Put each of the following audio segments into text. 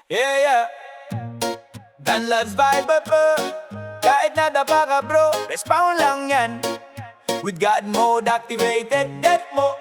Yeah, yeah. Danlads vibe up, kahit nadapa ka bro, respawn lang yan. With God mode activated, death mo,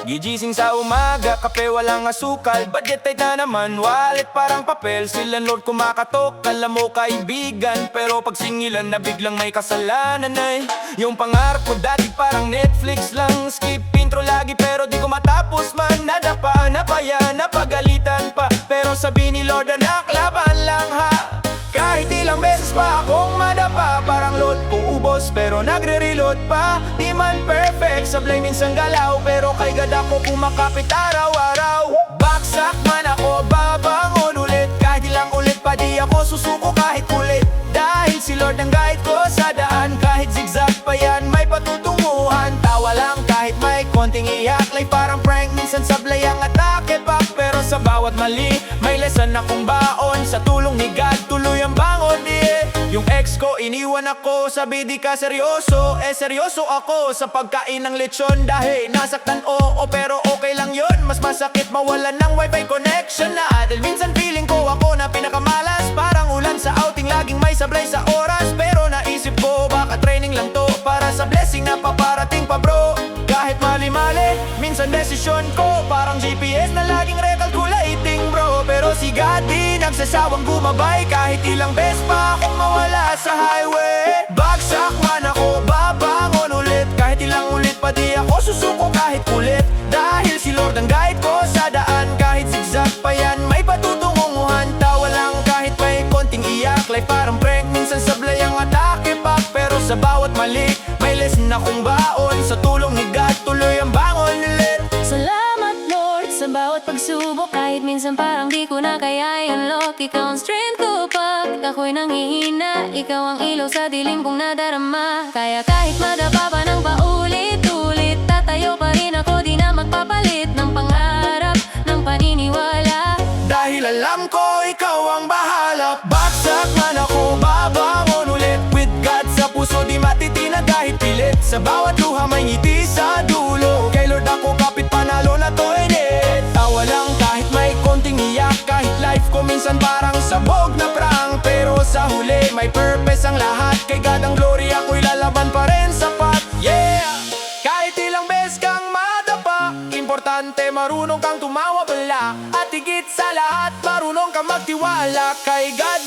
gigising sa umaga, kape walang asukal. Budget tight na naman, wallet parang papel. Sila Lord kumakatok, alam mo kaibigan. Pero pag singilan na biglang may kasalanan ay yung pangarap ko dati parang Netflix lang. Skip intro lagi pero di ko matapos man. Nadapa, napaya, napagalitan pa. Pero sabi ni Lord anak, laban lang ha. Kahit ilang beses pa akong madapa, parang load uubos pero nagre-reload pa. Di man perfect, sablay minsan galaw, pero kay God ako kumakapit araw-araw. Baksak man ako, babangon ulit. Kahit ilang ulit pa di ako susuko kahit kulit. Dahil si Lord ang guide ko sa daan. Kahit zigzag pa yan, may patutunguhan. Tawa lang kahit may konting iyak. Like parang prank, minsan sablay ang atake back. Pero sa bawat mali, may lesson akong baon. Sa tulong ni God, tuloy ang bangon, yeah. Yung ex ko, iniwan ako, sabi di ka seryoso. Seryoso ako sa pagkain ng lechon. Dahil nasaktan oo, pero okay lang yon. Mas masakit mawalan ng wifi connection na. Dahil minsan feeling ko ako na pinakamalas. Parang ulan sa outing, laging may sablay sa oras. Pero naisip ko, baka training lang to para sa blessing na paparating pa bro. Kahit mali-mali, minsan desisyon ko parang GPS na laging recalculating bro. Pero si God di nagsasawang gumabay. Kahit ilang beses pa akong mawala sa highway. Bagsak man ako, babangon ulit. Kahit ilang ulit pa di ako susuko kahit kulit. Dahil si Lord ang guide ko sa daan. Kahit zigzag pa yan, may patutunguhan. Tawa lang kahit may konting iyak. Like parang prank, minsan sablay ang atake back. Pero sa bawat mali, may lesson akong baon. Sa tulong ni God, tuloy ang bangon ulit. Salamat Lord sa bawat pagsubok. Kahit minsan parang di ko na kaya yung lock. Ikaw ang strength ko pag ako'y nanghihina. Ikaw ang ilaw sa dilim kong nadarama. Kaya kahit madapa pa ng paulit-ulit, tatayo pa rin ako, di na magpapalit ng pangarap, ng paniniwala. Dahil alam ko ikaw ang bahala. Baksak man ako, babangon ulit. With God sa puso, di matitinag kahit pilit. Sa bawat luha may ngiti sa dulo. Kay Lord ako kapit, panalo na to edit. Tawa lang kahit may konting iyak. Kahit life ko minsan parang sabog na prang. Pero sa huli may purpose ang lahat. Kay God ang glory, ako'y lalaban pa rin sapat. Yeah! Kahit ilang beses kang madapa, importante marunong kang tumawa bala. At higit sa lahat, marunong kang magtiwala kay God.